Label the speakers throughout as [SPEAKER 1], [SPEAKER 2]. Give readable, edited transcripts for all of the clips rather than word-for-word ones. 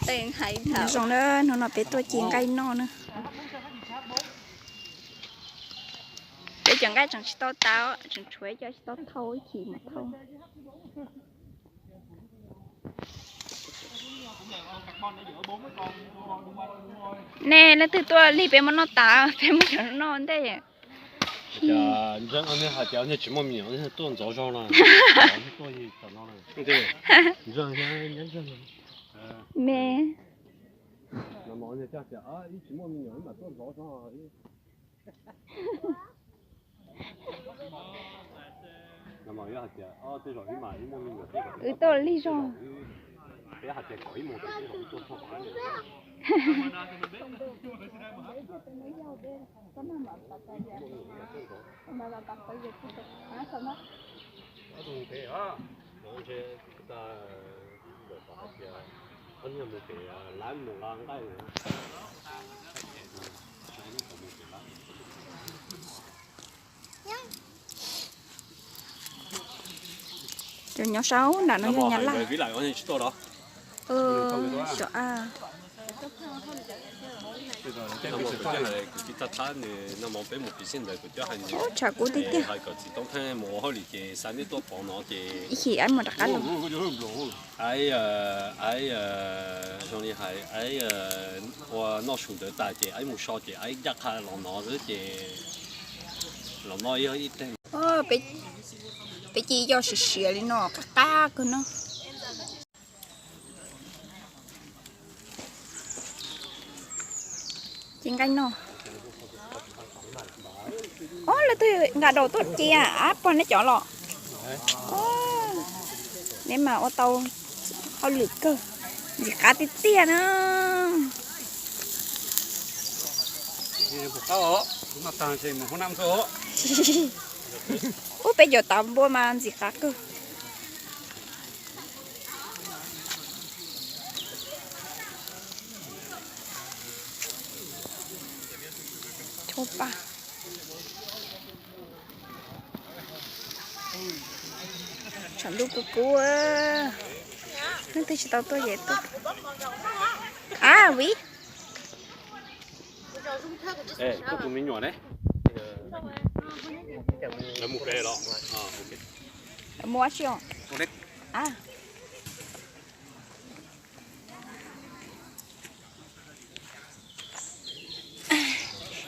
[SPEAKER 1] tên hay thảo
[SPEAKER 2] xong đó nó bé tôi chiên cây no nữa để chẳng cái chẳng to tao chẳng chuối cho to thôi chỉ mà thôi nè nó từ tôi đi bé mà nó tao bé mà nó non thế vậy
[SPEAKER 3] dạ dân anh ấy hạt anh ấy chỉ mua miếng anh ấy tuần早上了多一早上了对dân现在dân
[SPEAKER 2] nè
[SPEAKER 3] 那么人家讲啊，一起莫名有嘛，多早上啊。那么要讲啊，这种一嘛，一莫名有这个。
[SPEAKER 2] tôi đi rồi
[SPEAKER 3] 别下只改模的，这种做错完了。对啊，而且在很多没给啊，蓝木蓝带的。
[SPEAKER 2] cho nhỏ sáu đã nó nhỏ lại
[SPEAKER 3] cái lại anh chỉ đó.
[SPEAKER 2] Chỗ à. Chả cố tí tí. Khi anh mà đặt ăn luôn.
[SPEAKER 3] Ai trong này ai nó sụt được tại chị ai một số chị ai giặc hai lòng nó rồi chị lòng nó ít thêm.
[SPEAKER 2] Bé chi cho sửa đi nó cá cơ nó. Chiên canh nó. Ô là tôi gà đầu tốt chi à, áp con nó chọn lọ. Nếu mà ô tô họ lượt cơ. Gì cá tí tia nữa.
[SPEAKER 3] Nó tăng thêm một năm thôi.
[SPEAKER 2] Ủa bây giờ tạm bố mà ăn gì khác cơ. Chopa. Chẳng lúc cô à. Nó tôi chỉ tao tôi vậy tôi. À quý.
[SPEAKER 3] Ê, có tụi mình nhỏ đấy. Là một cái đó. À, ok.
[SPEAKER 2] Mua chưa?
[SPEAKER 3] Correct.
[SPEAKER 2] À.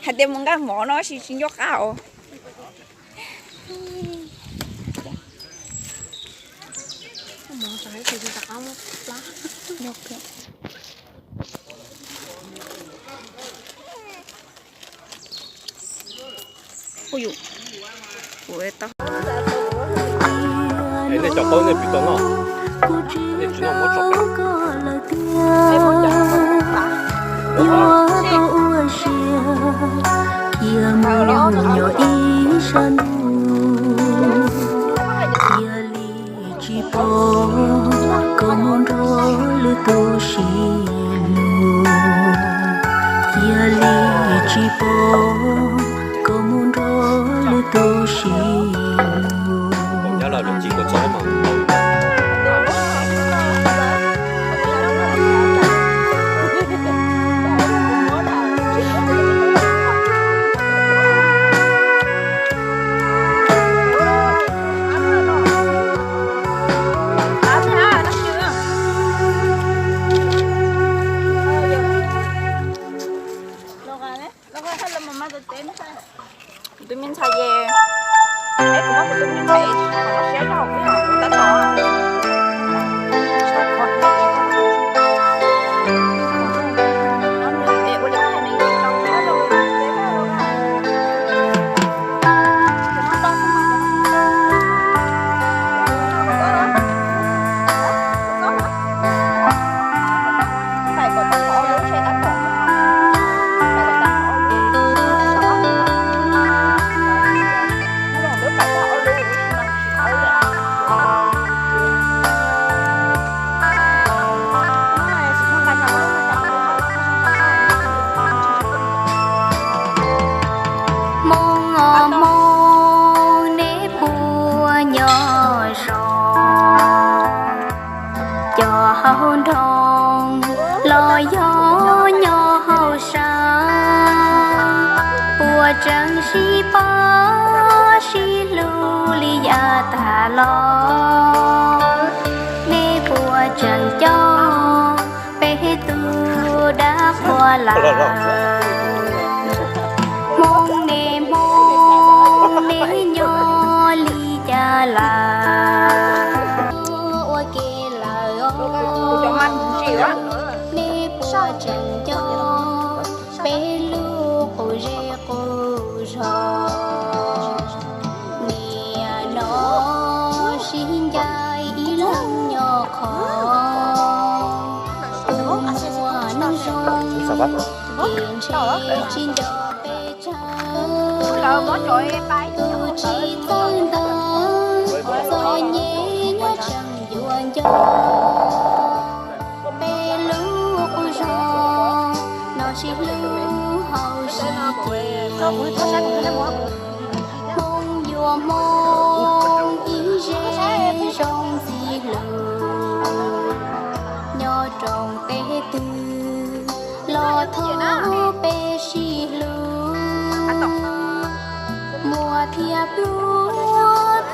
[SPEAKER 2] Hạt tiêu mong cái mỏ nó xin cho cao.
[SPEAKER 1] mỏ trái thì đặt áo lá
[SPEAKER 2] Nhọc kìa. Ôi dụ. Ôi tao.
[SPEAKER 3] Ê, này chọc con này bị tông không? Này chú nó muốn chọc
[SPEAKER 2] Ê, muốn chọc
[SPEAKER 3] Nhớ là được chỉ có chó mà.
[SPEAKER 2] Tụi mình xài về đấy cũng có tụi mình phải nó sẽ cho học cái học của ta to
[SPEAKER 1] hôn thong
[SPEAKER 2] lo gió nhỏ hậu sa bùa trăng si bó si lu li ya ta lo nê bùa trăng cho bé tu đã qua là mong nê nhỏ li ya là nê bùa trăng cho bé lu cô rê cô rò nè nó xin dài lăng nhỏ khó mùa nắng rong tiền chế chín cho bé trai tu chi tan tan rồi nhẹ nhõm chẳng yuan gió bé lu cô rò nó chỉ lu hậu sa mong dùa mong ý rê trong di lù nhỏ trong bé tư lo thó bé si lù mùa thiệp lúa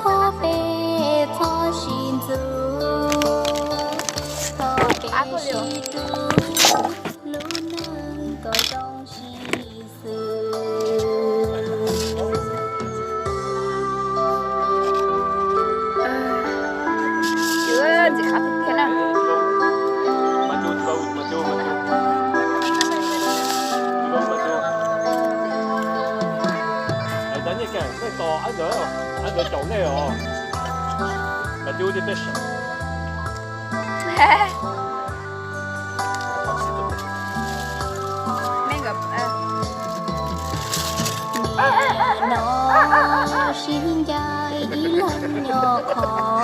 [SPEAKER 2] thó bé thó xin du thó bé si du lũ nâng có trong si sư chưa chỉ khá thế nào
[SPEAKER 3] anh đỡ chỗ này rồi mà丢的被省。
[SPEAKER 2] mấy gặp nó xin dài lăng nhỏ khó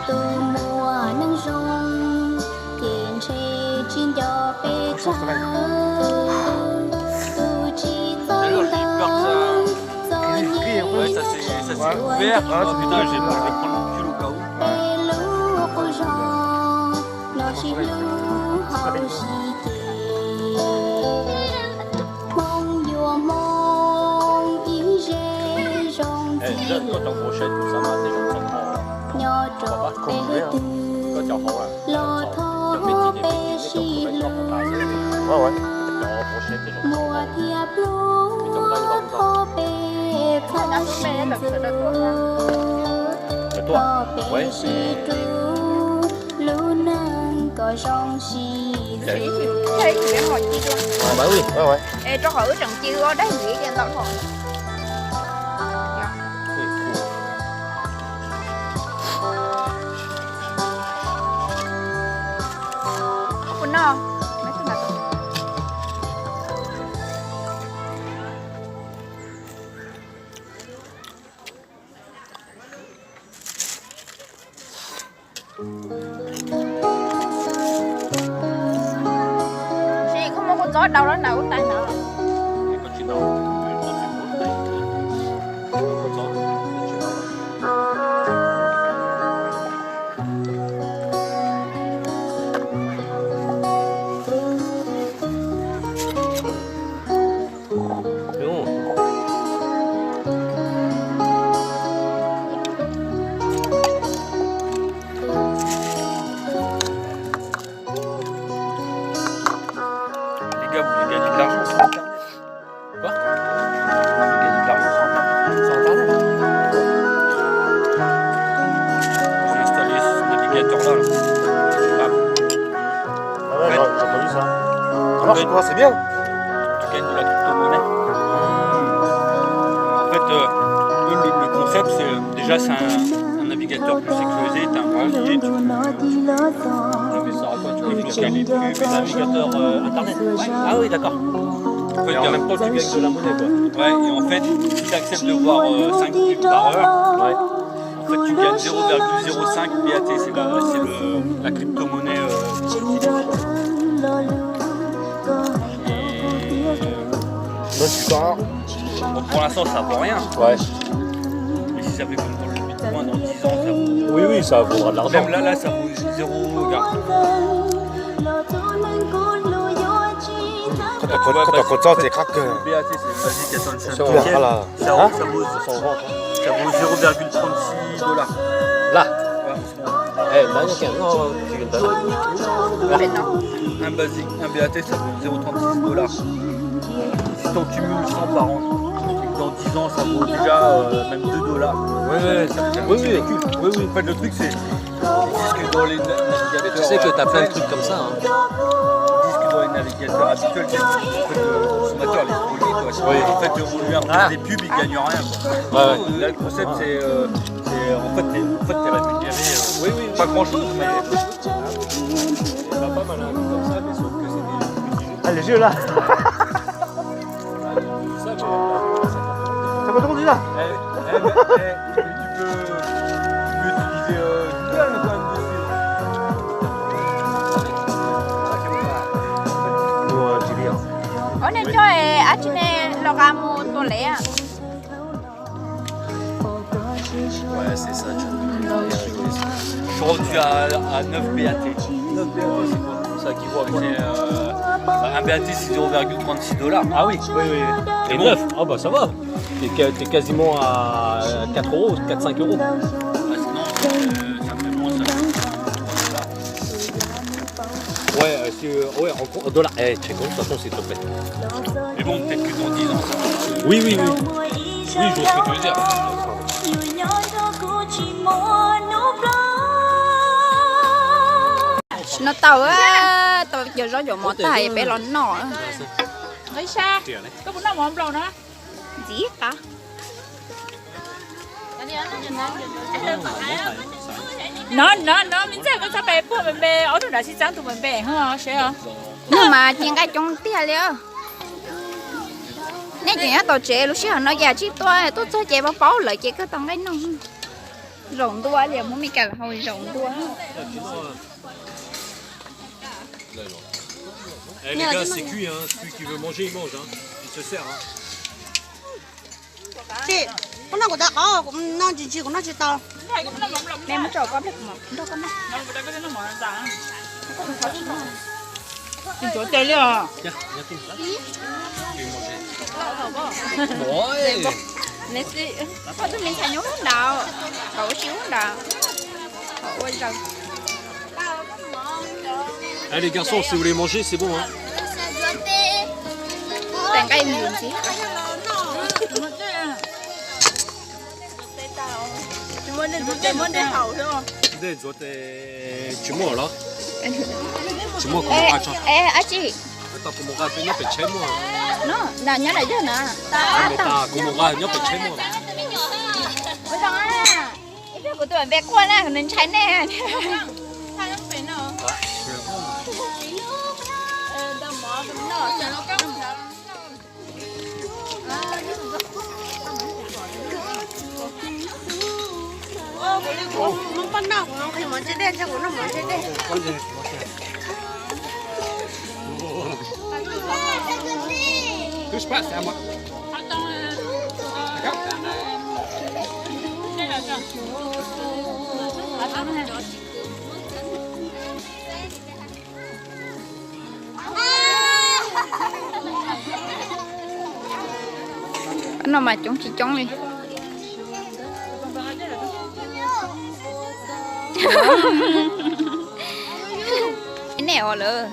[SPEAKER 2] từ mùa nắng rong tiền chế chín cho bé trai từ chi tân tân rồi nhẹ
[SPEAKER 3] Vert, oh putain, je vais prendre le cul au cas où.
[SPEAKER 2] bé lú cô rò nó chỉ lú hậu si kì mong dùa mong ý rê rong
[SPEAKER 3] Eh,
[SPEAKER 2] di
[SPEAKER 3] donne-toi ta brochette, ça va, des gens sont morts.
[SPEAKER 2] nhỏ trò bé tư
[SPEAKER 3] Có chào hậu à?
[SPEAKER 2] lo thó bé si lú
[SPEAKER 3] Ouais, ouais. Chào brochette, des gens sont
[SPEAKER 2] mùa
[SPEAKER 3] morts.
[SPEAKER 2] thiệp lúa thó bé thó xin
[SPEAKER 3] Et
[SPEAKER 2] du
[SPEAKER 3] toi?
[SPEAKER 2] thó bé
[SPEAKER 3] Ouais.
[SPEAKER 2] si tru lú nâng có rong si
[SPEAKER 3] Thế
[SPEAKER 1] Thế thì em hỏi chi luôn.
[SPEAKER 3] Bah oui, ouais, ouais.
[SPEAKER 1] Ê, cho hỏi chẳng chi có đấy nghĩ cho tao hỏi. Quên nào? Mấy cái này. Chị không có con gió đâu đó nào có tay nào.
[SPEAKER 3] Et quand tu dors, quand tu montes, quand tu dors. C'est bon. Les gars, vous voulez gagner de l'argent sur Internet? Quoi? Vous voulez gagner de l'argent sur Internet? J'ai installé ce navigateur là.
[SPEAKER 4] Ah ouais,
[SPEAKER 3] Ouais.
[SPEAKER 4] j'ai entendu ça. Alors c'est quoi, c'est bien?
[SPEAKER 3] Tu gagnes de la crypto-monnaie. En fait, le concept, c'est déjà c'est un navigateur plus sécurisé. Tu as un browser, tu peux mais ça quoi, tu peux bloquer les pubs, les navigateurs internet. Ouais. Ah oui, d'accord. En fait, en même temps, tu gagnes de la monnaie, quoi. Ouais, et en fait, si tu acceptes de voir 5 pubs par heure, ouais. En fait, tu gagnes 0,05 BAT, c'est la crypto-monnaie.
[SPEAKER 4] Donc tu pars.
[SPEAKER 3] Bon, pour l'instant, ça vaut rien.
[SPEAKER 4] Ouais.
[SPEAKER 3] Mais si ça fait comme pour le Bitcoin dans 10 ans, ça vaut.
[SPEAKER 4] Oui, oui, ça vaudra de l'argent.
[SPEAKER 3] Même là, ça vaut 0, regarde.
[SPEAKER 4] Quand t'es content, t'es craque.
[SPEAKER 3] BAT, c'est basique, attends le
[SPEAKER 4] Attention,
[SPEAKER 3] simple.
[SPEAKER 4] voilà.
[SPEAKER 3] Ça
[SPEAKER 4] Hein
[SPEAKER 3] vaut 0,36 $.
[SPEAKER 5] Là.
[SPEAKER 3] Ouais, c'est bon.
[SPEAKER 5] Eh, banyak kan? Oh,
[SPEAKER 3] Un basique, un BAT, ça vaut 0,36 $. Si t'en cumules 100 par an, dans 10 ans, ça vaut déjà même 2 $.
[SPEAKER 5] Oui.
[SPEAKER 3] En fait, le truc, c'est ils disent que dans les navigateurs.
[SPEAKER 5] Tu sais que t'as plein de trucs comme ça. Hein.
[SPEAKER 3] Ils disent que dans les navigateurs habituels, il y a le consommateur, les produits, quoi.
[SPEAKER 5] Oui.
[SPEAKER 3] En fait, on lui impose des pubs, il gagne rien. Quoi.
[SPEAKER 5] Ouais.
[SPEAKER 3] Là, le concept, c'est en fait, t'es rémunéré. Pas grand chose, mais.
[SPEAKER 5] C'est pas mal hein, comme ça, mais sauf que c'est des.
[SPEAKER 4] Ah, les jeux là. Ça va drôle là.
[SPEAKER 3] Tu peux utiliser Google quand même dessus.
[SPEAKER 2] Ở đây cho Achine Loramu Tolea.
[SPEAKER 5] Ouais, c'est ça.
[SPEAKER 3] Je suis rendu à 9 BAT. 9 BAT, c'est quoi? Ça équivaut à quoi? Un BAT, c'est 0,36 $.
[SPEAKER 5] Ah oui. Et 9. Ah bah ça va. T'es quasiment à 4 €, 4-5 €.
[SPEAKER 3] Sinon, ça fait moins ça.
[SPEAKER 5] Ouais, en dollars. Eh, check de toute façon, s'il te plaît.
[SPEAKER 3] Mais bon, peut-être que dans 10 ans, ça va.
[SPEAKER 5] Oui. Oui, je vois ce que tu veux dire.
[SPEAKER 2] Nó tàu á, tàu giờ gió dầu mỏ tay bé lon nọ.
[SPEAKER 1] Nói xa. Có bún nào mà không lâu nữa.
[SPEAKER 2] Gì cả?
[SPEAKER 1] Nó, mình sẽ có sao bé bố mình bé, ở đâu đã xin trắng tụi mình bé hả, sẽ hả?
[SPEAKER 2] Nhưng mà chuyện cái trong tia liền. Nên chuyện tàu trẻ lúc xưa nó già chỉ tôi cho trẻ bao bao lại trẻ cái tầng cái nó rộng tua liền muốn mình cả là hồi rộng tua.
[SPEAKER 5] Eh les gars, c'est cuit, hein. Celui qui veut manger, il mange, hein. Il se sert, hein.
[SPEAKER 6] Chị, con nào của ta có cũng non chị của nó chị to.
[SPEAKER 2] Mẹ mới trò con được mà, đâu con này.
[SPEAKER 1] Mình chỗ tê liền à?
[SPEAKER 5] Tiens, viens tout ça. Tu veux manger. Ouais.
[SPEAKER 2] Nè chị, thôi tụi mình xài nhúng đào, cậu xíu đào. Ôi trời.
[SPEAKER 5] Eh les garçons, si vous voulez manger, c'est bon, hein.
[SPEAKER 2] Tàn cây mình gì?
[SPEAKER 1] Muốn đi hậu thôi không?
[SPEAKER 5] Đây, rồi tu mua là. Tu mua comment on achète?
[SPEAKER 2] À chị.
[SPEAKER 5] Attends, comment on achète? Nhớ phải chế mua.
[SPEAKER 2] Nó nhớ này chứ nè.
[SPEAKER 5] Mais ta, comment on nhớ phải chế mua.
[SPEAKER 2] Ôi trời ơi. Cái của tụi bé qua nè, nên cháy nè.
[SPEAKER 6] Món con nào cũng không khi món chế đen cho của nó món chế đen.
[SPEAKER 5] Touche pas, c'est à moi.
[SPEAKER 2] Nó mà chúng chỉ chống đi. Cái nẻo lỡ.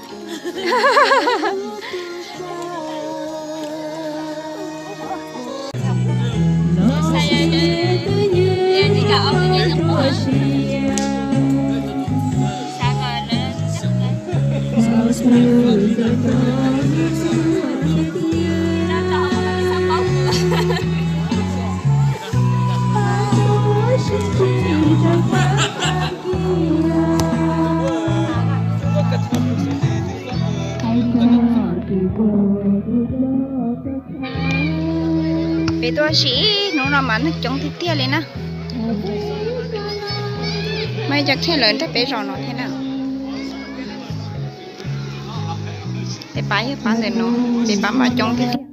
[SPEAKER 2] Vì tôi chỉ nó mà nó chống thì tia lên nè. Mấy chắc thế lớn thế bé rồi nó thế nào? Để bán rồi nó, để bán mà chống thì tia.